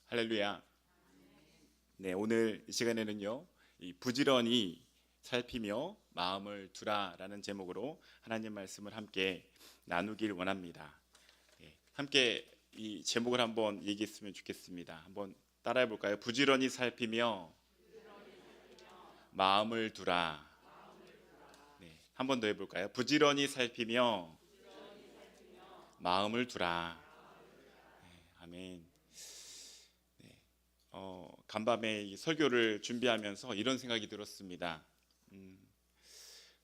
할렐루야. 네, 오늘 이 시간에는요, 이 부지런히 살피며 마음을 두라라는 제목으로 하나님 말씀을 함께 나누길 원합니다. 함께 이 제목을 한번 얘기했으면 좋겠습니다. 한번 따라해 볼까요? 부지런히 살피며 마음을 두라. 네, 한 번 더 해볼까요? 부지런히 살피며 마음을 두라. 네, 아멘. 간밤에 이 설교를 준비하면서 이런 생각이 들었습니다.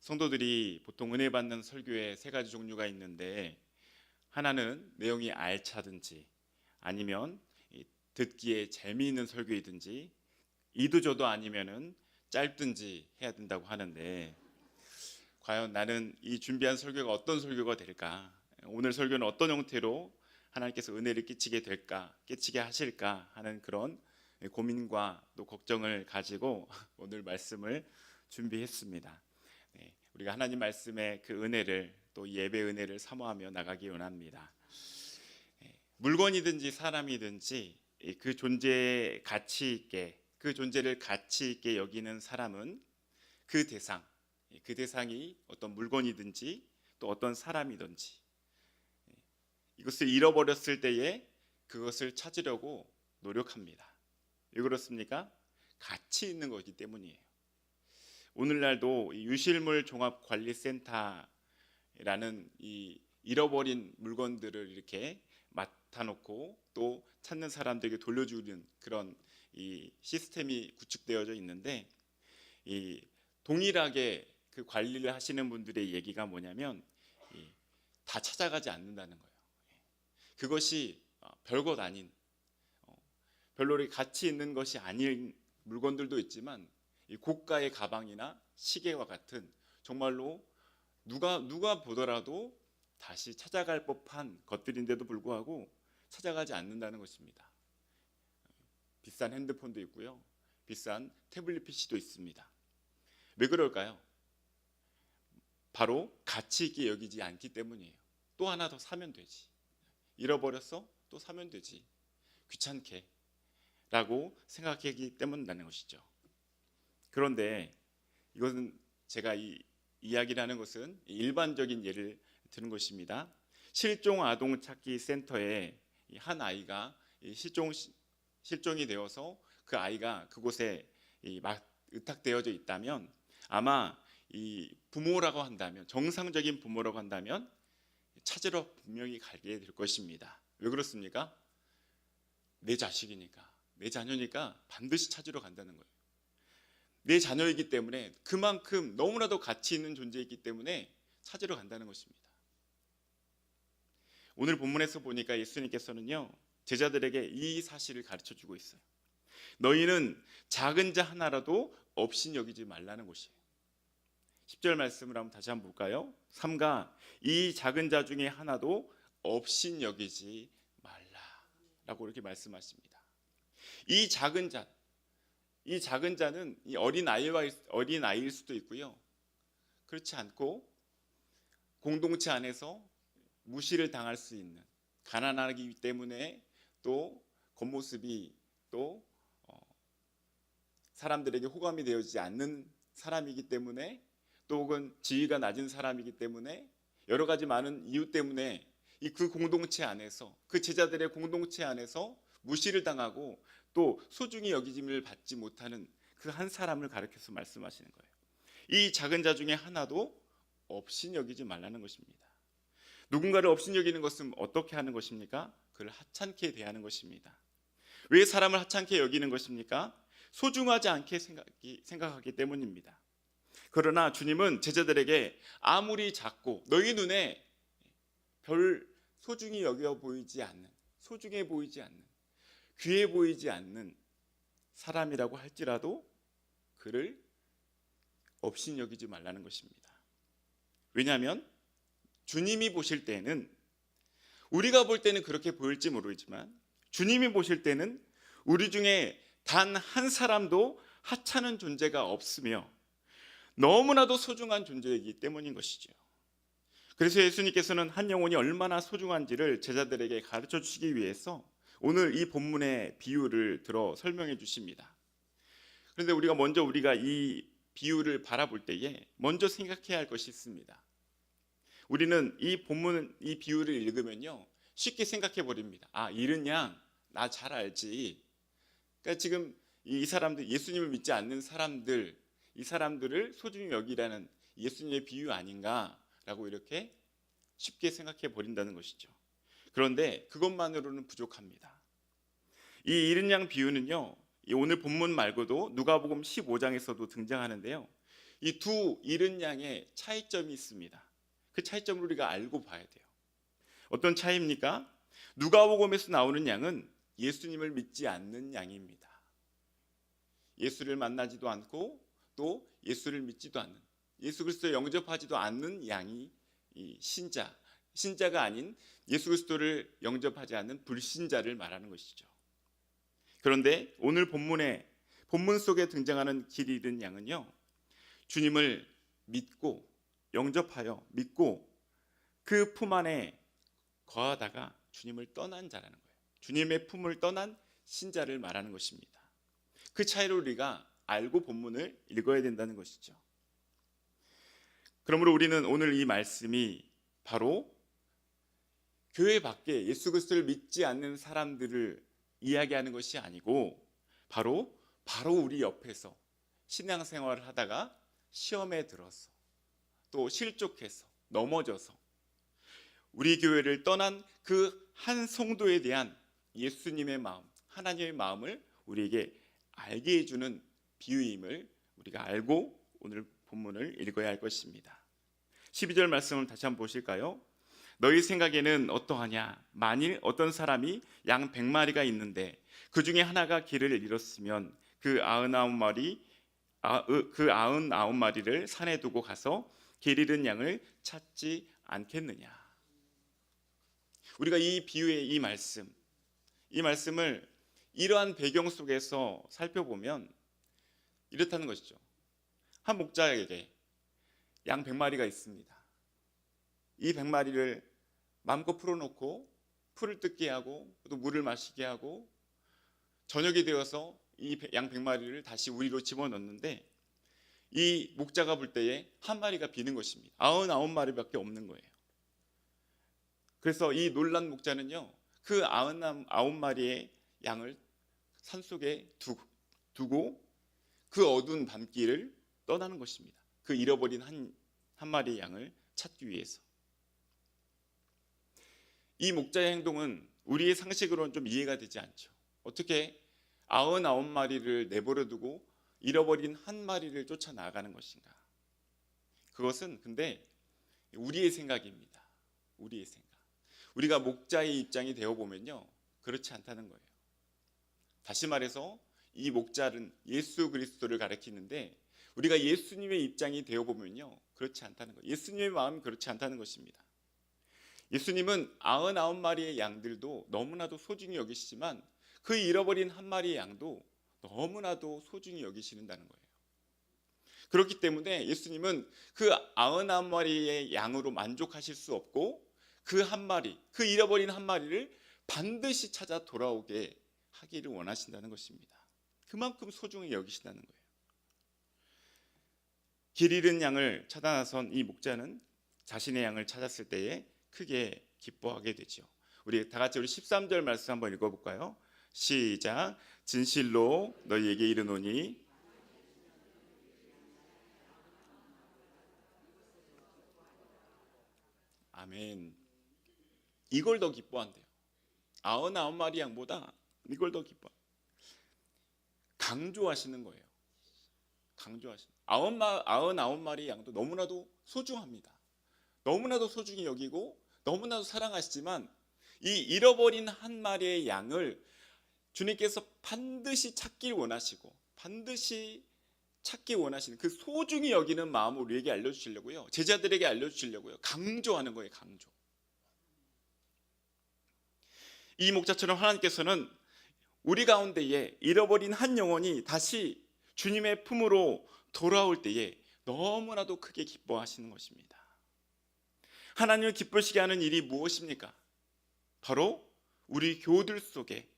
성도들이 보통 은혜 받는 설교에 세 가지 종류가 있는데, 하나는 내용이 알차든지 아니면 듣기에 재미있는 설교이든지 이도저도 아니면은 짧든지 해야 된다고 하는데, 과연 나는 이 준비한 설교가 어떤 설교가 될까? 오늘 설교는 어떤 형태로 하나님께서 은혜를 끼치게 하실까 하는 그런 고민과 또 걱정을 가지고 오늘 말씀을 준비했습니다. 우리가 하나님 말씀의 그 은혜를, 또 예배 은혜를 사모하며 나가기 원합니다. 물건이든지 사람이든지 그 존재의 가치 있게, 그 존재를 가치 있게 여기는 사람은 그 대상이 어떤 물건이든지 또 어떤 사람이든지 이것을 잃어버렸을 때에 그것을 찾으려고 노력합니다. 왜 그렇습니까? 가치 있는 거기 때문이에요. 오늘날도 유실물 종합관리센터라는 이 잃어버린 물건들을 이렇게 맡아놓고 또 찾는 사람들에게 돌려주는 그런 이 시스템이 구축되어져 있는데, 이 동일하게 그 관리를 하시는 분들의 얘기가 뭐냐면 다 찾아가지 않는다는 거예요. 그것이 별것 아닌, 별로 가치 있는 것이 아닌 물건들도 있지만, 이 고가의 가방이나 시계와 같은 정말로 누가 보더라도 다시 찾아갈 법한 것들인데도 불구하고 찾아가지 않는다는 것입니다. 비싼 핸드폰도 있고요, 비싼 태블릿 PC도 있습니다. 왜 그럴까요? 바로 가치 있게 여기지 않기 때문이에요. 또 하나 더 사면 되지, 잃어버렸어? 또 사면 되지, 귀찮게 라고 생각하기 때문이라는 것이죠. 그런데 이것은 제가 이야기를 하는 것은 일반적인 예를 드는 것입니다. 실종 아동 찾기 센터에 한 아이가 실종이 되어서 그 아이가 그곳에 의탁되어져 있다면, 아마 이 부모라고 한다면, 정상적인 부모라고 한다면 찾으러 분명히 가게 될 것입니다. 왜 그렇습니까? 내 자식이니까, 내 자녀니까 반드시 찾으러 간다는 거예요. 내 자녀이기 때문에, 그만큼 너무나도 가치 있는 존재이기 때문에 찾으러 간다는 것입니다. 오늘 본문에서 보니까 예수님께서는요, 제자들에게 이 사실을 가르쳐 주고 있어요. 너희는 작은 자 하나라도 없인 여기지 말라는 것이에요. 10절 말씀을 한번 다시 한번 볼까요? 삼가 이 작은 자 중에 하나도 없인 여기지 말라라고 이렇게 말씀하십니다. 이 작은 자는 이 어린 아이일 수도 있고요, 그렇지 않고 공동체 안에서 무시를 당할 수 있는, 가난하기 때문에 또 겉모습이 또 사람들에게 호감이 되어지지 않는 사람이기 때문에, 또 혹은 지위가 낮은 사람이기 때문에, 여러 가지 많은 이유 때문에 그 공동체 안에서, 그 제자들의 공동체 안에서 무시를 당하고 또 소중히 여기짐을 받지 못하는 그 한 사람을 가르쳐서 말씀하시는 거예요. 이 작은 자 중에 하나도 없인 여기지 말라는 것입니다. 누군가를 없인 여기는 것은 어떻게 하는 것입니까? 그를 하찮게 대하는 것입니다. 왜 사람을 하찮게 여기는 것입니까? 소중하지 않게 생각하기 때문입니다. 그러나 주님은 제자들에게 아무리 작고 너희 눈에 별 소중히 여겨 보이지 않는, 소중해 보이지 않는, 귀해 보이지 않는 사람이라고 할지라도 그를 없인 여기지 말라는 것입니다. 왜냐하면 주님이 보실 때는, 우리가 볼 때는 그렇게 보일지 모르지만 주님이 보실 때는 우리 중에 단 한 사람도 하찮은 존재가 없으며 너무나도 소중한 존재이기 때문인 것이죠. 그래서 예수님께서는 한 영혼이 얼마나 소중한지를 제자들에게 가르쳐 주시기 위해서 오늘 이 본문의 비유를 들어 설명해 주십니다. 그런데 우리가 이 비유를 바라볼 때에 먼저 생각해야 할 것이 있습니다. 우리는 이 비유를 읽으면요, 쉽게 생각해 버립니다. 잃은 양, 나 잘 알지. 그러니까 지금 이 사람들, 예수님을 믿지 않는 사람들, 이 사람들을 소중히 여기라는 예수님의 비유 아닌가라고 이렇게 쉽게 생각해 버린다는 것이죠. 그런데 그것만으로는 부족합니다. 이 잃은 양 비유는요, 이 오늘 본문 말고도 누가복음 15장에서도 등장하는데요, 이 두 잃은 양의 차이점이 있습니다. 그 차이점을 우리가 알고 봐야 돼요. 어떤 차이입니까? 누가복음에서 나오는 양은 예수님을 믿지 않는 양입니다. 예수를 만나지도 않고 또 예수를 믿지도 않는, 예수 그리스도를 영접하지도 않는 양이 이 신자가 아닌 예수 그리스도를 영접하지 않는 불신자를 말하는 것이죠. 그런데 오늘 본문 속에 등장하는 길 잃은 양은요, 주님을 믿고 영접하여 믿고 그 품 안에 거하다가 주님을 떠난 자라는 거예요. 주님의 품을 떠난 신자를 말하는 것입니다. 그 차이를 우리가 알고 본문을 읽어야 된다는 것이죠. 그러므로 우리는 오늘 이 말씀이 바로 교회 밖에 예수 그리스도를 믿지 않는 사람들을 이야기하는 것이 아니고 바로 우리 옆에서 신앙생활을 하다가 시험에 들어서 또 실족해서 넘어져서 우리 교회를 떠난 그 한 성도에 대한 예수님의 마음, 하나님의 마음을 우리에게 알게 해주는 비유임을 우리가 알고 오늘 본문을 읽어야 할 것입니다. 12절 말씀을 다시 한번 보실까요? 너희 생각에는 어떠하냐? 만일 어떤 사람이 양 100마리가 있는데 그 중에 하나가 길을 잃었으면 그 99마리를 산에 두고 가서 길 잃은 양을 찾지 않겠느냐? 우리가 이 비유의 이 말씀을 이러한 배경 속에서 살펴보면 이렇다는 것이죠. 한 목자에게 양 100마리가 있습니다. 이 100마리를 마음껏 풀어놓고 풀을 뜯게 하고 또 물을 마시게 하고 저녁이 되어서 이 양 100마리를 다시 우리로 집어넣는데 이 목자가 볼 때에 한 마리가 비는 것입니다. 99마리밖에 없는 거예요. 그래서 이 놀란 목자는요, 그 99마리의 양을 산속에 두고 그 어두운 밤길을 떠나는 것입니다. 그 잃어버린 한 마리의 양을 찾기 위해서. 이 목자의 행동은 우리의 상식으로는 좀 이해가 되지 않죠. 어떻게 99마리를 내버려 두고 잃어버린 한 마리를 쫓아 나가는 것인가? 그것은 근데 우리의 생각입니다. 우리의 생각. 우리가 목자의 입장이 되어 보면요, 그렇지 않다는 거예요. 다시 말해서 이 목자는 예수 그리스도를 가리키는데 우리가 예수님의 입장이 되어 보면요, 그렇지 않다는 거예요. 예수님의 마음이 그렇지 않다는 것입니다. 예수님은 99마리의 양들도 너무나도 소중히 여기시지만 그 잃어버린 한 마리의 양도 너무나도 소중히 여기시는다는 거예요. 그렇기 때문에 예수님은 그 99마리의 양으로 만족하실 수 없고 그 한 마리, 그 잃어버린 한 마리를 반드시 찾아 돌아오게 하기를 원하신다는 것입니다. 그만큼 소중히 여기신다는 거예요. 길 잃은 양을 찾아 나선 이 목자는 자신의 양을 찾았을 때에 크게 기뻐하게 되죠. 우리 다 같이 우리 13절 말씀 한번 읽어볼까요? 시작. 진실로 너희에게 이르노니 아멘. 이걸 더 기뻐한대요. 99마리 양보다 이걸 더 기뻐. 강조하시는 거예요. 강조하시는. 99마리 양도 너무나도 소중합니다. 너무나도 소중히 여기고 너무나도 사랑하시지만 이 잃어버린 한 마리의 양을 주님께서 반드시 찾길 원하시고 반드시 찾기 원하시는 그 소중히 여기는 마음을 우리에게 알려주시려고요. 제자들에게 알려주시려고요. 강조하는 거예요. 강조. 이 목자처럼 하나님께서는 우리 가운데에 잃어버린 한 영혼이 다시 주님의 품으로 돌아올 때에 너무나도 크게 기뻐하시는 것입니다. 하나님을 기쁘시게 하는 일이 무엇입니까? 바로 우리 교우들 속에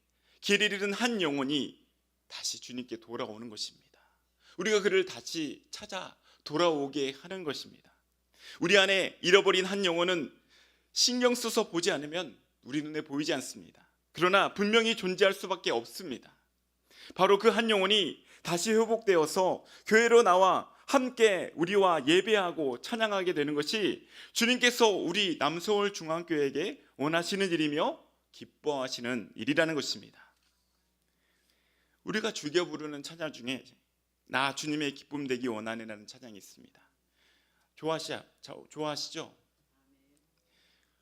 길을 잃은 한 영혼이 다시 주님께 돌아오는 것입니다. 우리가 그를 다시 찾아 돌아오게 하는 것입니다. 우리 안에 잃어버린 한 영혼은 신경 써서 보지 않으면 우리 눈에 보이지 않습니다. 그러나 분명히 존재할 수밖에 없습니다. 바로 그 한 영혼이 다시 회복되어서 교회로 나와 함께 우리와 예배하고 찬양하게 되는 것이 주님께서 우리 남서울 중앙교회에게 원하시는 일이며 기뻐하시는 일이라는 것입니다. 우리가 즐겨 부르는 찬양 중에 나 주님의 기쁨 되기 원하네라는 찬양이 있습니다. 좋아하시죠?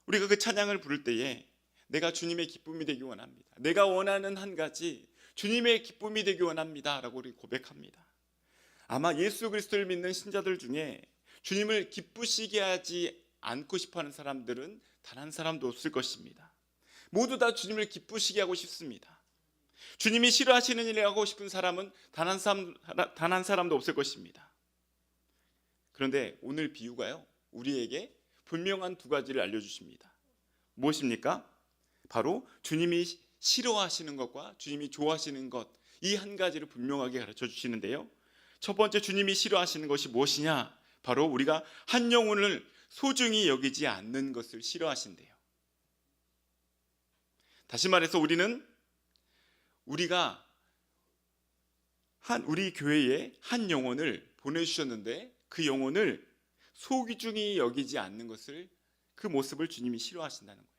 우리가 그 찬양을 부를 때에 내가 주님의 기쁨이 되기 원합니다. 내가 원하는 한 가지 주님의 기쁨이 되기 원합니다 라고 우리 고백합니다. 아마 예수 그리스도를 믿는 신자들 중에 주님을 기쁘시게 하지 않고 싶어하는 사람들은 단 한 사람도 없을 것입니다. 모두 다 주님을 기쁘시게 하고 싶습니다. 주님이 싫어하시는 일을 하고 싶은 사람은 단 한 사람도 없을 것입니다. 그런데 오늘 비유가요, 우리에게 분명한 두 가지를 알려주십니다. 무엇입니까? 바로 주님이 싫어하시는 것과 주님이 좋아하시는 것, 이 한 가지를 분명하게 가르쳐 주시는데요. 첫 번째, 주님이 싫어하시는 것이 무엇이냐? 바로 우리가 한 영혼을 소중히 여기지 않는 것을 싫어하신대요. 다시 말해서 우리가 우리 교회에 한 영혼을 보내주셨는데 그 영혼을 소중히 여기지 않는 것을, 그 모습을 주님이 싫어하신다는 거예요.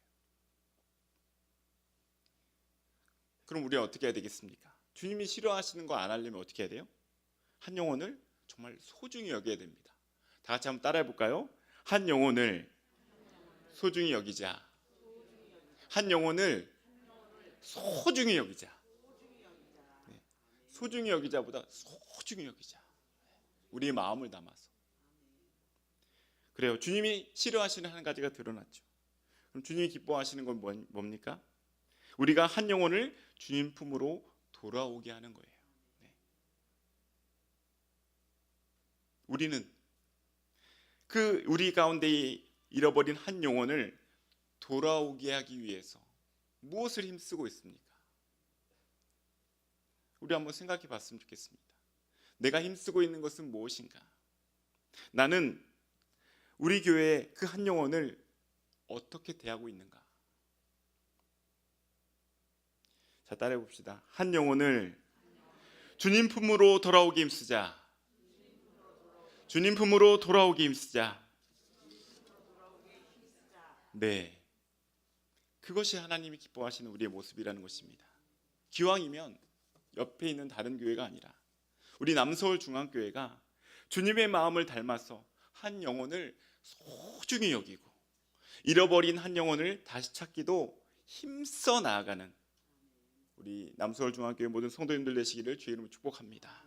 그럼 우리가 어떻게 해야 되겠습니까? 주님이 싫어하시는 거 안 하려면 어떻게 해야 돼요? 한 영혼을 정말 소중히 여겨야 됩니다. 다 같이 한번 따라해 볼까요? 한 영혼을 소중히 여기자. 한 영혼을 소중히 여기자. 네. 소중히 여기자보다 소중히 여기자. 우리의 마음을 담아서. 그래요. 주님이 싫어하시는 한 가지가 드러났죠. 그럼 주님이 기뻐하시는 건 뭡니까? 우리가 한 영혼을 주님 품으로 돌아오게 하는 거예요. 네. 우리는 우리 가운데 잃어버린 한 영혼을 돌아오게 하기 위해서 무엇을 힘쓰고 있습니까? 우리 한번 생각해 봤으면 좋겠습니다. 내가 힘쓰고 있는 것은 무엇인가? 나는 우리 교회의 그 한 영혼을 어떻게 대하고 있는가? 자, 따라해 봅시다. 한 영혼을 주님 품으로 돌아오게 힘쓰자. 주님 품으로 돌아오게 힘쓰자. 네, 그것이 하나님이 기뻐하시는 우리의 모습이라는 것입니다. 기왕이면 옆에 있는 다른 교회가 아니라 우리 남서울 중앙교회가 주님의 마음을 닮아서 한 영혼을 소중히 여기고 잃어버린 한 영혼을 다시 찾기도 힘써 나아가는 우리 남서울 중앙교회 모든 성도님들 되시기를 주의 이름으로 축복합니다.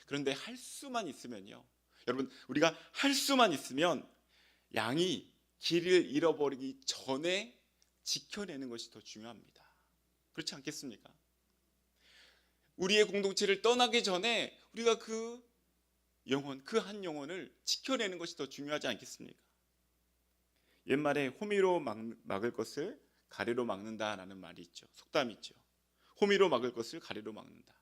그런데 할 수만 있으면요, 여러분, 우리가 할 수만 있으면 양이 길을 잃어버리기 전에 지켜내는 것이 더 중요합니다. 그렇지 않겠습니까? 우리의 공동체를 떠나기 전에 우리가 그 한 영혼을 지켜내는 것이 더 중요하지 않겠습니까? 옛말에 호미로 막을 것을 가래로 막는다라는 말이 있죠. 속담이 있죠. 호미로 막을 것을 가래로 막는다.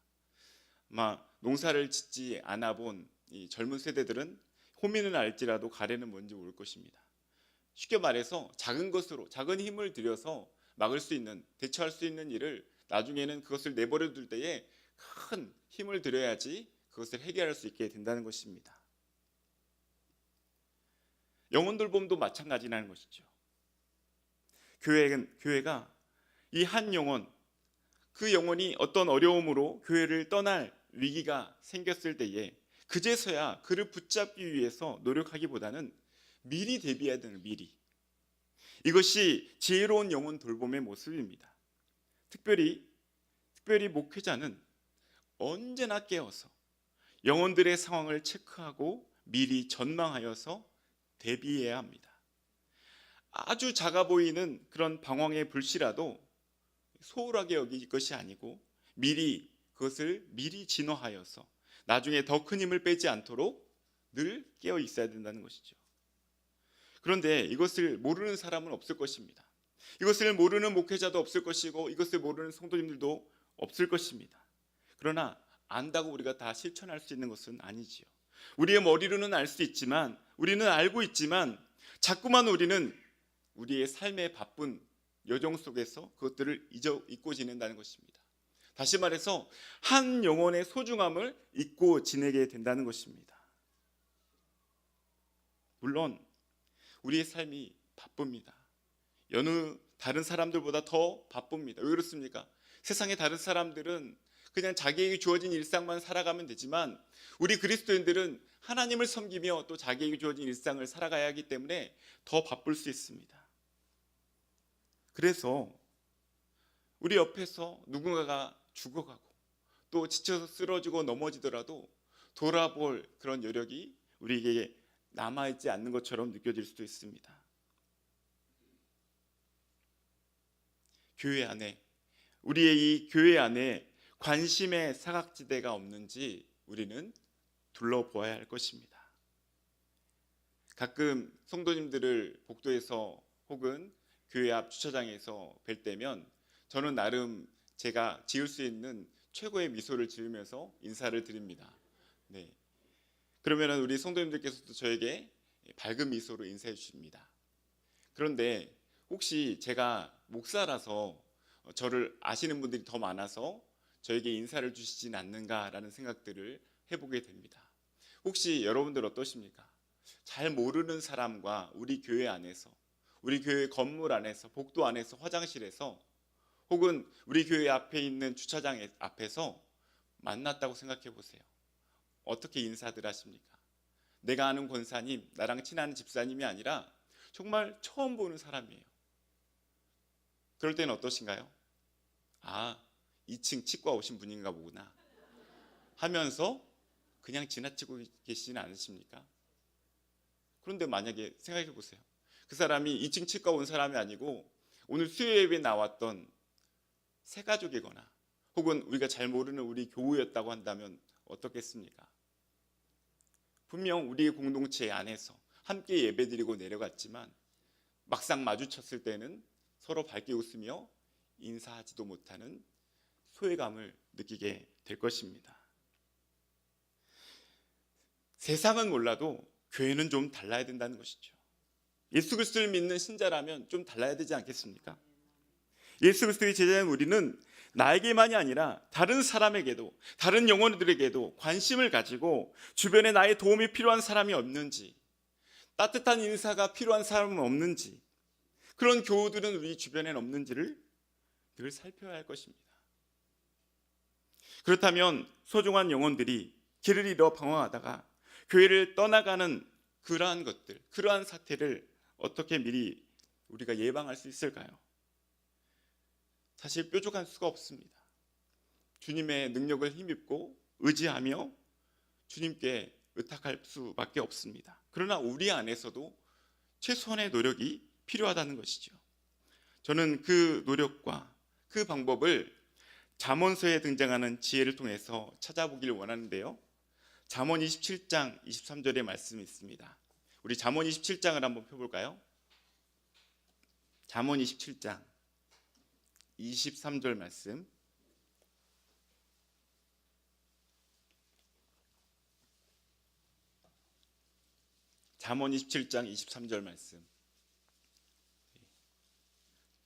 아마 농사를 짓지 않아 본 이 젊은 세대들은 호미는 알지라도 가래는 뭔지 모를 것입니다. 쉽게 말해서 작은 힘을 들여서 막을 수 있는, 대처할 수 있는 일을 나중에는 그것을 내버려 둘 때에 큰 힘을 들여야지 그것을 해결할 수 있게 된다는 것입니다. 영혼 돌봄도 마찬가지라는 것이죠. 교회가 이 한 영혼, 그 영혼이 어떤 어려움으로 교회를 떠날 위기가 생겼을 때에 그제서야 그를 붙잡기 위해서 노력하기보다는 미리 대비해야 되는, 미리. 이것이 지혜로운 영혼 돌봄의 모습입니다. 특별히 목회자는 언제나 깨어서 영혼들의 상황을 체크하고 미리 전망하여서 대비해야 합니다. 아주 작아 보이는 그런 방황의 불씨라도 소홀하게 여길 것이 아니고 그것을 미리 진화하여서 나중에 더 큰 힘을 빼지 않도록 늘 깨어 있어야 된다는 것이죠. 그런데 이것을 모르는 사람은 없을 것입니다. 이것을 모르는 목회자도 없을 것이고 이것을 모르는 성도님들도 없을 것입니다. 그러나 안다고 우리가 다 실천할 수 있는 것은 아니지요. 우리의 머리로는 알 수 있지만, 우리는 알고 있지만 자꾸만 우리는 우리의 삶의 바쁜 여정 속에서 그것들을 잊고 지낸다는 것입니다. 다시 말해서 한 영혼의 소중함을 잊고 지내게 된다는 것입니다. 물론 우리의 삶이 바쁩니다. 여느 다른 사람들보다 더 바쁩니다. 왜 그렇습니까? 세상의 다른 사람들은 그냥 자기에게 주어진 일상만 살아가면 되지만 우리 그리스도인들은 하나님을 섬기며 또 자기에게 주어진 일상을 살아가야 하기 때문에 더 바쁠 수 있습니다. 그래서 우리 옆에서 누군가가 죽어가고 또 지쳐서 쓰러지고 넘어지더라도 돌아볼 그런 여력이 우리에게 남아있지 않는 것처럼 느껴질 수도 있습니다. 교회 안에, 우리의 이 교회 안에 관심의 사각지대가 없는지 우리는 둘러보아야 할 것입니다. 가끔 성도님들을 복도에서 혹은 교회 앞 주차장에서 뵐 때면 저는 나름 제가 지을 수 있는 최고의 미소를 지으면서 인사를 드립니다. 네. 그러면 우리 성도님들께서도 저에게 밝은 미소로 인사해 주십니다. 그런데 혹시 제가 목사라서 저를 아시는 분들이 더 많아서 저에게 인사를 주시진 않는가라는 생각들을 해보게 됩니다. 혹시 여러분들 어떠십니까? 잘 모르는 사람과 우리 교회 안에서, 우리 교회 건물 안에서, 복도 안에서, 화장실에서 혹은 우리 교회 앞에 있는 주차장 앞에서 만났다고 생각해 보세요. 어떻게 인사들 하십니까? 내가 아는 권사님, 나랑 친한 집사님이 아니라 정말 처음 보는 사람이에요. 그럴 때는 어떠신가요? 아, 2층 치과 오신 분인가 보구나 하면서 그냥 지나치고 계시지는 않으십니까? 그런데 만약에 생각해 보세요. 그 사람이 2층 치과 온 사람이 아니고 오늘 수요 예배에 나왔던 새가족이거나 혹은 우리가 잘 모르는 우리 교우였다고 한다면 어떻겠습니까? 분명 우리의 공동체 안에서 함께 예배드리고 내려갔지만 막상 마주쳤을 때는 서로 밝게 웃으며 인사하지도 못하는 소외감을 느끼게 될 것입니다. 세상은 몰라도 교회는 좀 달라야 된다는 것이죠. 예수 그리스도를 믿는 신자라면 좀 달라야 되지 않겠습니까? 예수 그리스도의 제자인 우리는 나에게만이 아니라 다른 사람에게도, 다른 영혼들에게도 관심을 가지고 주변에 나의 도움이 필요한 사람이 없는지, 따뜻한 인사가 필요한 사람은 없는지, 그런 교우들은 우리 주변엔 없는지를 늘 살펴야 할 것입니다. 그렇다면 소중한 영혼들이 길을 잃어 방황하다가 교회를 떠나가는 그러한 것들, 그러한 사태를 어떻게 미리 우리가 예방할 수 있을까요? 사실 뾰족할 수가 없습니다. 주님의 능력을 힘입고 의지하며 주님께 의탁할 수밖에 없습니다. 그러나 우리 안에서도 최소한의 노력이 필요하다는 것이죠. 저는 그 노력과 그 방법을 잠언서에 등장하는 지혜를 통해서 찾아보기를 원하는데요. 잠언 27장 23절의 말씀이 있습니다. 우리 잠언 27장을 한번 펴볼까요? 잠언 27장 23절 말씀. 잠언 27장 23절 말씀.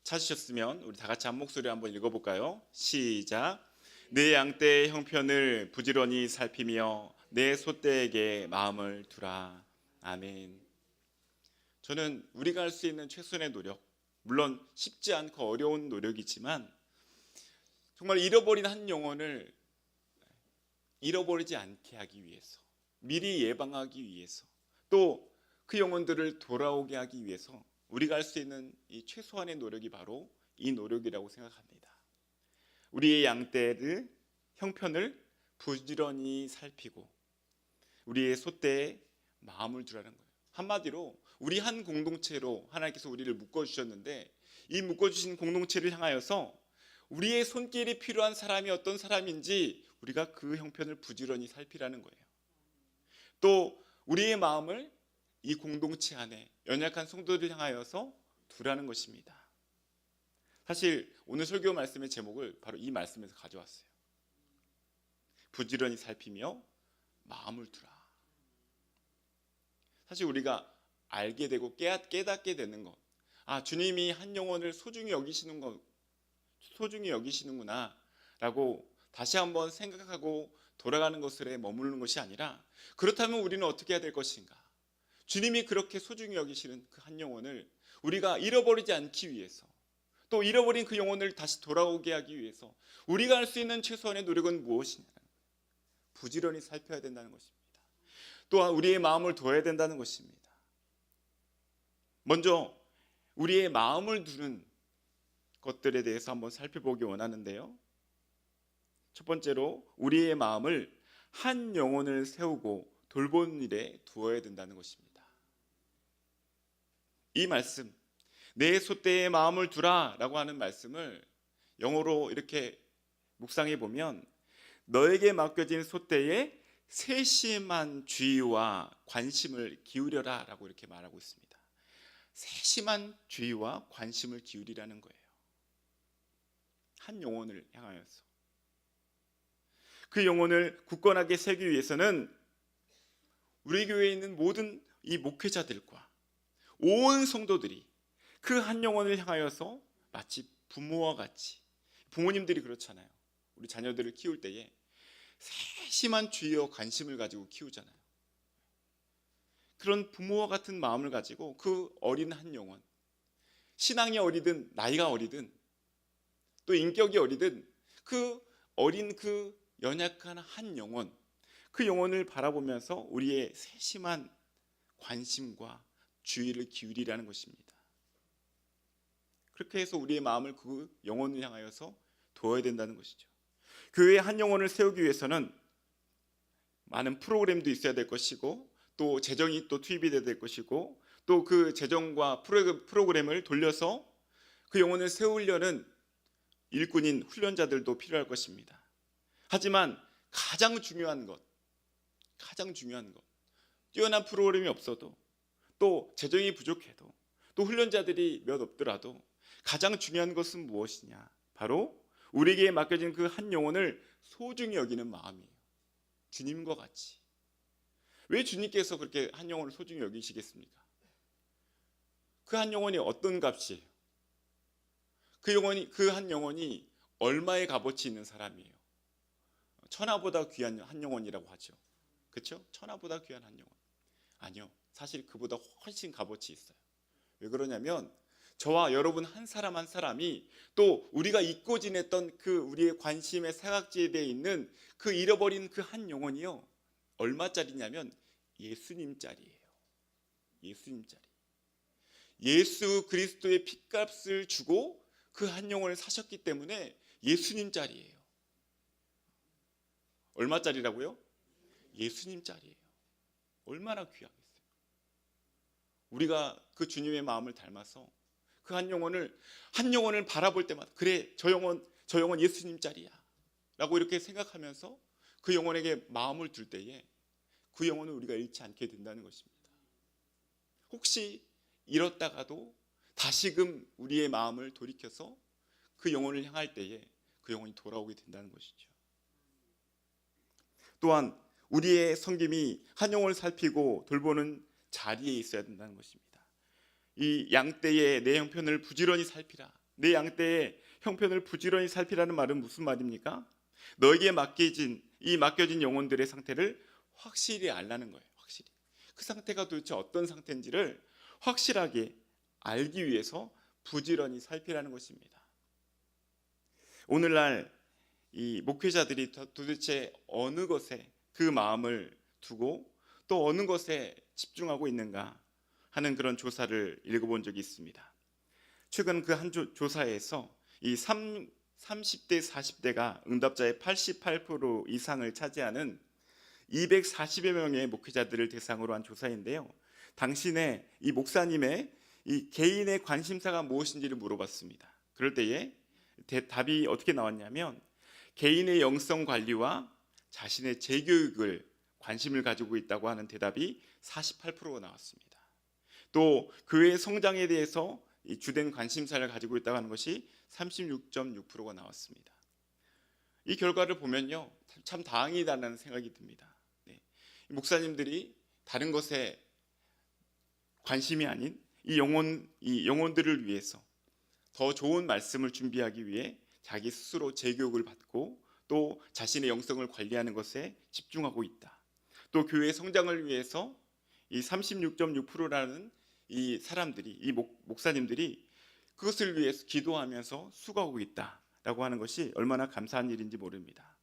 찾으셨으면 우리 다 같이 한 목소리 한번 읽어볼까요? 시작. 내 양떼의 형편을 부지런히 살피며 내 소떼에게 마음을 두라. 아멘. 저는 우리가 할 수 있는 최선의 노력, 물론 쉽지 않고 어려운 노력이지만 정말 잃어버린 한 영혼을 잃어버리지 않게 하기 위해서, 미리 예방하기 위해서, 또 그 영혼들을 돌아오게 하기 위해서 우리가 할 수 있는 이 최소한의 노력이 바로 이 노력이라고 생각합니다. 우리의 양떼를 형편을 부지런히 살피고 우리의 소떼에 마음을 두라는 거예요. 한마디로 우리 한 공동체로 하나님께서 우리를 묶어주셨는데 이 묶어주신 공동체를 향하여서 우리의 손길이 필요한 사람이 어떤 사람인지 우리가 그 형편을 부지런히 살피라는 거예요. 또 우리의 마음을 이 공동체 안에 연약한 성도들을 향하여서 두라는 것입니다. 사실 오늘 설교 말씀의 제목을 바로 이 말씀에서 가져왔어요. 부지런히 살피며 마음을 두라. 사실 우리가 알게 되고 깨닫게 되는 것, 주님이 한 영혼을 소중히 여기시는구나 라고 다시 한번 생각하고 돌아가는 것에 머무르는 것이 아니라, 그렇다면 우리는 어떻게 해야 될 것인가? 주님이 그렇게 소중히 여기시는 그 한 영혼을 우리가 잃어버리지 않기 위해서, 또 잃어버린 그 영혼을 다시 돌아오게 하기 위해서 우리가 할 수 있는 최소한의 노력은 무엇이냐? 부지런히 살펴야 된다는 것입니다. 또한 우리의 마음을 둬야 된다는 것입니다. 먼저 우리의 마음을 두는 것들에 대해서 한번 살펴보기 원하는데요. 첫 번째로 우리의 마음을 한 영혼을 세우고 돌보는 일에 두어야 된다는 것입니다. 이 말씀, 내 소떼의 마음을 두라 라고 하는 말씀을 영어로 이렇게 묵상해 보면, 너에게 맡겨진 소떼에 세심한 주의와 관심을 기울여라 라고 이렇게 말하고 있습니다. 세심한 주의와 관심을 기울이라는 거예요. 한 영혼을 향하여서. 그 영혼을 굳건하게 세우기 위해서는 우리 교회에 있는 모든 이 목회자들과 온 성도들이 그 한 영혼을 향하여서 마치 부모와 같이, 부모님들이 그렇잖아요. 우리 자녀들을 키울 때에 세심한 주의와 관심을 가지고 키우잖아요. 그런 부모와 같은 마음을 가지고 그 어린 한 영혼, 신앙이 어리든 나이가 어리든 또 인격이 어리든 그 어린 그 연약한 한 영혼, 그 영혼을 바라보면서 우리의 세심한 관심과 주의를 기울이라는 것입니다. 그렇게 해서 우리의 마음을 그 영혼을 향하여서 두어야 된다는 것이죠. 교회의 한 영혼을 세우기 위해서는 많은 프로그램도 있어야 될 것이고, 또 재정이 또 투입이 돼야 될 것이고, 또 그 재정과 프로그램을 돌려서 그 영혼을 세우려는 일꾼인 훈련자들도 필요할 것입니다. 하지만 가장 중요한 것, 뛰어난 프로그램이 없어도, 또 재정이 부족해도, 또 훈련자들이 몇 없더라도 가장 중요한 것은 무엇이냐? 바로 우리에게 맡겨진 그 한 영혼을 소중히 여기는 마음이에요. 주님과 같이. 왜 주님께서 그렇게 한 영혼을 소중히 여기시겠습니까? 그 한 영혼이 어떤 값이에요? 그 한 영혼이 얼마의 값어치 있는 사람이에요? 천하보다 귀한 한 영혼이라고 하죠. 그렇죠? 천하보다 귀한 한 영혼. 아니요. 사실 그보다 훨씬 값어치 있어요. 왜 그러냐면 저와 여러분 한 사람 한 사람이, 또 우리가 잊고 지냈던 그 우리의 관심의 사각지대에 있는 그 잃어버린 그 한 영혼이요, 얼마짜리냐면 예수님짜리예요. 예수님짜리. 예수 그리스도의 핏값을 주고 그 한 영혼을 사셨기 때문에 예수님짜리예요. 얼마짜리라고요? 예수님짜리예요. 얼마나 귀하겠어요. 우리가 그 주님의 마음을 닮아서 그 한 영혼을 바라볼 때마다, 그래, 저 영혼 예수님짜리야 라고 이렇게 생각하면서 그 영혼에게 마음을 둘 때에 그 영혼을 우리가 잃지 않게 된다는 것입니다. 혹시 잃었다가도 다시금 우리의 마음을 돌이켜서 그 영혼을 향할 때에 그 영혼이 돌아오게 된다는 것이죠. 또한 우리의 섬김이 한 영혼을 살피고 돌보는 자리에 있어야 된다는 것입니다. 이 양떼의 내 형편을 부지런히 살피라. 내 양떼의 형편을 부지런히 살피라는 말은 무슨 말입니까? 너에게 맡겨진 영혼들의 상태를 확실히 알라는 거예요. 확실히. 그 상태가 도대체 어떤 상태인지를 확실하게 알기 위해서 부지런히 살피라는 것입니다. 오늘날 이 목회자들이 도대체 어느 것에 그 마음을 두고 또 어느 것에 집중하고 있는가 하는 그런 조사를 읽어본 적이 있습니다. 최근 그 한 조사에서 이 30대 40대가 응답자의 88% 이상을 차지하는 240여 명의 목회자들을 대상으로 한 조사인데요, 당신의 이 목사님의 이 개인의 관심사가 무엇인지를 물어봤습니다. 그럴 때에 답이 어떻게 나왔냐면, 개인의 영성 관리와 자신의 재교육을 관심을 가지고 있다고 하는 대답이 48%가 나왔습니다. 또 교회의 성장에 대해서 이 주된 관심사를 가지고 있다고 하는 것이 36.6%가 나왔습니다. 이 결과를 보면요, 참 다행이다라는 생각이 듭니다. 목사님들이 다른 것에 관심이 아닌 이 영혼들을 위해서 더 좋은 말씀을 준비하기 위해 자기 스스로 재교육을 받고 또 자신의 영성을 관리하는 것에 집중하고 있다. 또 교회 성장을 위해서 이 36.6%라는 이 사람들이, 이 목사님들이 그것을 위해서 기도하면서 수고하고 있다라고 하는 것이 얼마나 감사한 일인지 모릅니다.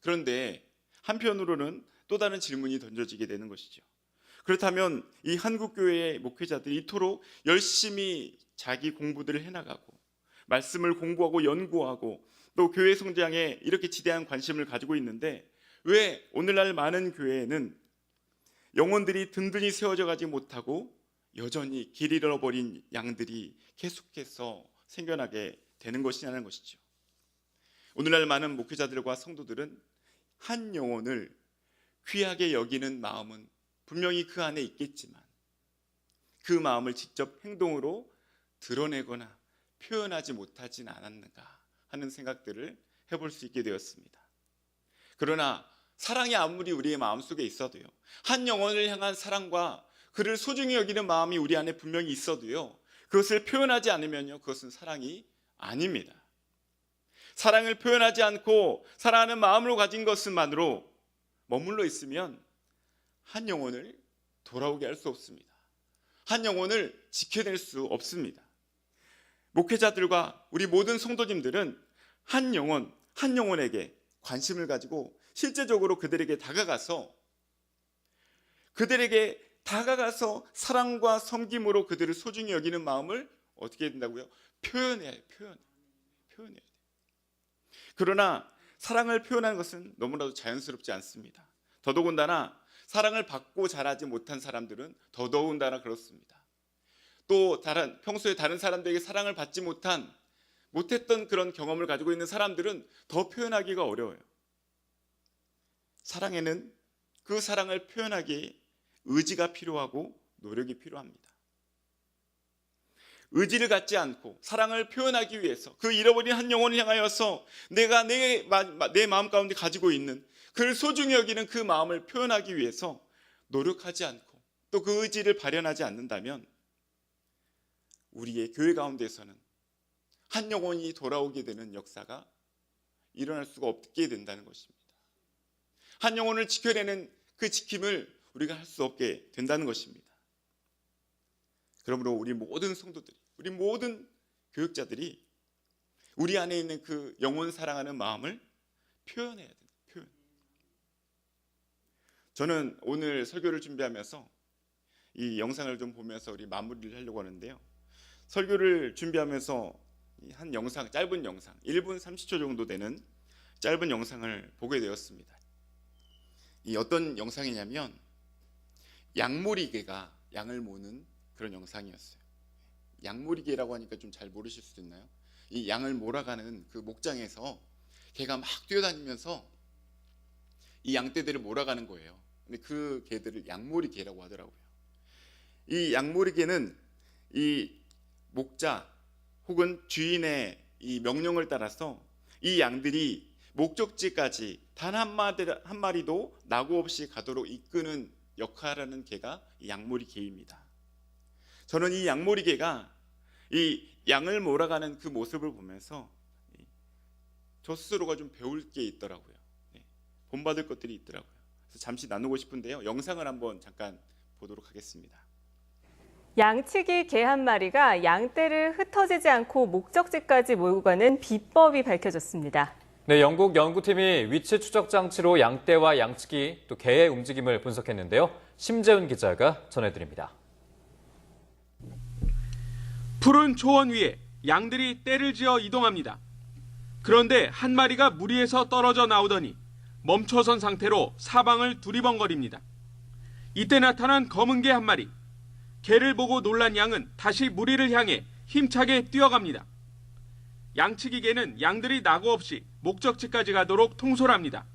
그런데 한편으로는 또 다른 질문이 던져지게 되는 것이죠. 그렇다면 이 한국교회의 목회자들이 이토록 열심히 자기 공부들을 해나가고 말씀을 공부하고 연구하고 또 교회 성장에 이렇게 지대한 관심을 가지고 있는데 왜 오늘날 많은 교회에는 영혼들이 든든히 세워져 가지 못하고 여전히 길 잃어버린 양들이 계속해서 생겨나게 되는 것이냐는 것이죠. 오늘날 많은 목회자들과 성도들은 한 영혼을 귀하게 여기는 마음은 분명히 그 안에 있겠지만 그 마음을 직접 행동으로 드러내거나 표현하지 못하진 않았는가 하는 생각들을 해볼 수 있게 되었습니다. 그러나 사랑이 아무리 우리의 마음속에 있어도요, 한 영혼을 향한 사랑과 그를 소중히 여기는 마음이 우리 안에 분명히 있어도요, 그것을 표현하지 않으면요, 그것은 사랑이 아닙니다. 사랑을 표현하지 않고 사랑하는 마음으로 가진 것만으로 머물러 있으면 한 영혼을 돌아오게 할 수 없습니다. 한 영혼을 지켜낼 수 없습니다. 목회자들과 우리 모든 성도님들은 한 영혼에게 관심을 가지고 실제적으로 그들에게 다가가서 사랑과 섬김으로 그들을 소중히 여기는 마음을 어떻게 해야 된다고요? 표현해야 돼요. 그러나 사랑을 표현하는 것은 너무나도 자연스럽지 않습니다. 더더군다나 사랑을 받고 자라지 못한 사람들은 더더군다나 그렇습니다. 또 평소에 다른 사람들에게 사랑을 받지 못했던 그런 경험을 가지고 있는 사람들은 더 표현하기가 어려워요. 사랑에는 그 사랑을 표현하기에 의지가 필요하고 노력이 필요합니다. 의지를 갖지 않고 사랑을 표현하기 위해서 그 잃어버린 한 영혼을 향하여서 내가 내 마음 가운데 가지고 있는 그를 소중히 여기는 그 마음을 표현하기 위해서 노력하지 않고 또 그 의지를 발현하지 않는다면 우리의 교회 가운데서는 한 영혼이 돌아오게 되는 역사가 일어날 수가 없게 된다는 것입니다. 한 영혼을 지켜내는 그 지킴을 우리가 할 수 없게 된다는 것입니다. 그러므로 우리 모든 성도들이, 우리 모든 교육자들이 우리 안에 있는 그 영혼 사랑하는 마음을 표현해야 됩니다. 저는 오늘 설교를 준비하면서 이 영상을 좀 보면서 우리 마무리를 하려고 하는데요. 설교를 준비하면서 한 영상, 짧은 영상, 1분 30초 정도 되는 짧은 영상을 보게 되었습니다. 이 어떤 영상이냐면 양모리개가 양을 모는 그런 영상이었어요. 양모리개라고 하니까 좀 잘 모르실 수도 있나요? 이 양을 몰아가는 그 목장에서 개가 막 뛰어다니면서 이 양떼들을 몰아가는 거예요. 근데 그 개들을 양모리개라고 하더라고요. 이 양모리개는 이 목자 혹은 주인의 이 명령을 따라서 이 양들이 목적지까지 단 한 마리도 낙오 없이 가도록 이끄는 역할을 하는 개가 이 양모리개입니다. 저는 이 양모리개가 이 양을 몰아가는 그 모습을 보면서 저 스스로가 좀 배울 게 있더라고요. 본받을 것들이 있더라고요. 그래서 잠시 나누고 싶은데요. 영상을 한번 잠깐 보도록 하겠습니다. 양치기 개 한 마리가 양떼를 흩어지지 않고 목적지까지 몰고 가는 비법이 밝혀졌습니다. 네, 영국 연구팀이 위치 추적 장치로 양떼와 양치기 또 개의 움직임을 분석했는데요. 심재훈 기자가 전해드립니다. 푸른 초원 위에 양들이 떼를 지어 이동합니다. 그런데 한 마리가 무리에서 떨어져 나오더니 멈춰선 상태로 사방을 두리번거립니다. 이때 나타난 검은 개 한 마리. 개를 보고 놀란 양은 다시 무리를 향해 힘차게 뛰어갑니다. 양치기 개는 양들이 낙오 없이 목적지까지 가도록 통솔합니다.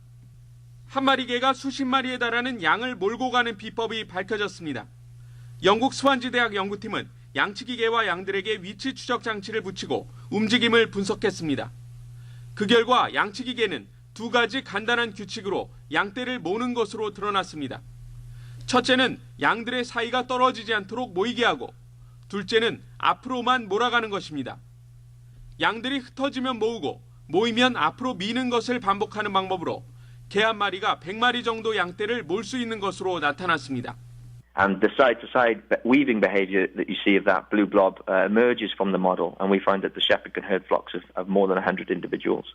한 마리 개가 수십 마리에 달하는 양을 몰고 가는 비법이 밝혀졌습니다. 영국 스완지 대학 연구팀은 양치기 개와 양들에게 위치 추적 장치를 붙이고 움직임을 분석했습니다. 그 결과 양치기 개는 두 가지 간단한 규칙으로 양떼를 모는 것으로 드러났습니다. 첫째는 양들의 사이가 떨어지지 않도록 모이게 하고, 둘째는 앞으로만 몰아가는 것입니다. 양들이 흩어지면 모으고 모이면 앞으로 미는 것을 반복하는 방법으로 개 한 마리가 100마리 정도 양떼를 몰 수 있는 것으로 나타났습니다. And the side-to-side weaving behavior that you see of that blue blob emerges from the model, and we find that the shepherd can herd flocks of more than 100 individuals.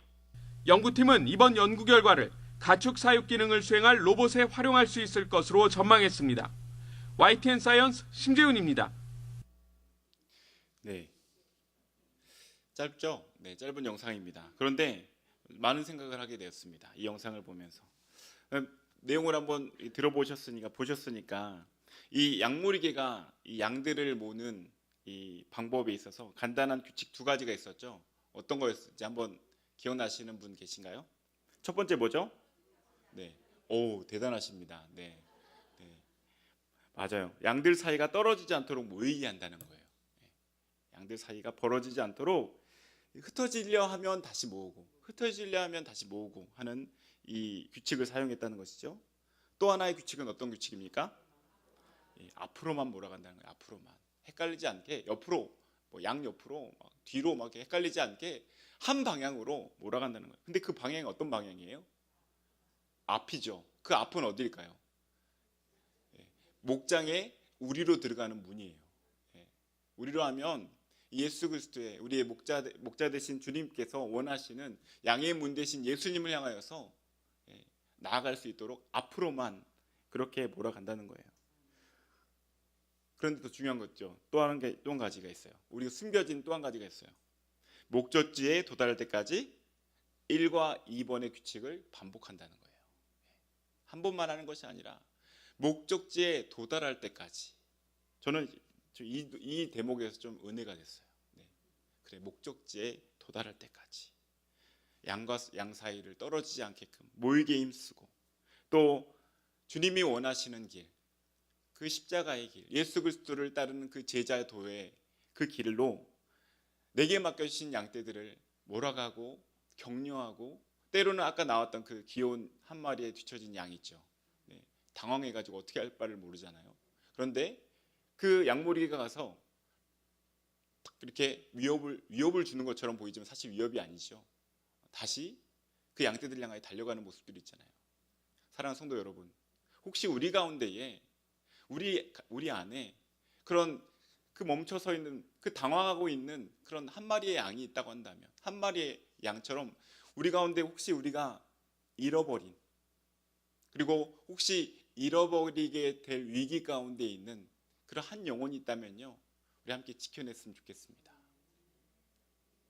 연구팀은 이번 연구 결과를 가축 사육 기능을 수행할 로봇에 활용할 수 있을 것으로 전망했습니다. YTN 사이언스 심재훈입니다. 네. 짧죠? 네, 짧은 영상입니다. 그런데 많은 생각을 하게 되었습니다. 이 영상을 보면서. 내용을 한번 보셨으니까 이 양모리개가 이 양들을 모는 이 방법에 있어서 간단한 규칙 두 가지가 있었죠. 어떤 거였는지 한번 기억나시는 분 계신가요? 첫 번째 뭐죠? 네. 오, 대단하십니다. 네. 네. 맞아요. 양들 사이가 떨어지지 않도록 모이게 한다는 거예요. 네. 양들 사이가 벌어지지 않도록 흩어지려 하면 다시 모으고, 흩어지려 하면 다시 모으고 하는 이 규칙을 사용했다는 것이죠. 또 하나의 규칙은 어떤 규칙입니까? 예, 앞으로만 몰아간다는 거예요. 앞으로만. 헷갈리지 않게 옆으로, 뭐 양옆으로, 막 뒤로 막 헷갈리지 않게 한 방향으로 몰아간다는 거예요. 근데 그 방향이 어떤 방향이에요? 앞이죠. 그 앞은 어디일까요? 예, 목장의 우리로 들어가는 문이에요. 예, 우리로 하면 예수 그리스도의 우리의 목자 되신 주님께서 원하시는 양의 문 대신 예수님을 향하여서 나아갈 수 있도록 앞으로만 그렇게 몰아간다는 거예요. 그런데 더 중요한 거죠. 또 한 가지가 있어요. 우리가 숨겨진 또 한 가지가 있어요. 목적지에 도달할 때까지 1과 2번의 규칙을 반복한다는 거예요. 한 번만 하는 것이 아니라 목적지에 도달할 때까지. 저는 이 대목에서 좀 은혜가 됐어요. 네. 그래, 목적지에 도달할 때까지 양과 양 사이를 떨어지지 않게끔 모이게 힘쓰고, 또 주님이 원하시는 길, 그 십자가의 길, 예수 그리스도를 따르는 그 제자의 도의 그 길로 내게 맡겨주신 양떼들을 몰아가고 격려하고, 때로는 아까 나왔던 그 귀여운 한 마리에 뒤처진 양 있죠. 네. 당황해가지고 어떻게 할 바를 모르잖아요. 그런데 그 양모리개가 가서 이렇게 위협을 주는 것처럼 보이지만 사실 위협이 아니죠. 다시 그 양떼들 향하여 달려가는 모습들이 있잖아요. 사랑하는 성도 여러분, 혹시 우리 가운데에 우리 안에 그런 그 멈춰서 있는, 그 당황하고 있는 그런 한 마리의 양이 있다고 한다면, 한 마리의 양처럼 우리 가운데 혹시 우리가 잃어버린, 그리고 혹시 잃어버리게 될 위기 가운데 있는 그런 한 영혼이 있다면요, 우리 함께 지켜냈으면 좋겠습니다.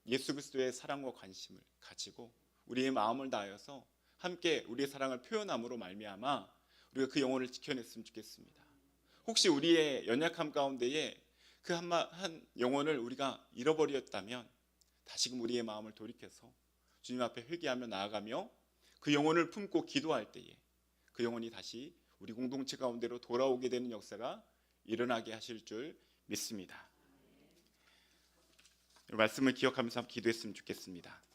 예수 그리스도의 사랑과 관심을 가지고 우리의 마음을 다하여서 함께 우리의 사랑을 표현함으로 말미암아 우리가 그 영혼을 지켜냈으면 좋겠습니다. 혹시 우리의 연약함 가운데에 그 한 영혼을 우리가 잃어버렸다면 다시금 우리의 마음을 돌이켜서 주님 앞에 회개하며 나아가며 그 영혼을 품고 기도할 때에 그 영혼이 다시 우리 공동체 가운데로 돌아오게 되는 역사가 일어나게 하실 줄 믿습니다. 이 말씀을 기억하면서 기도했으면 좋겠습니다.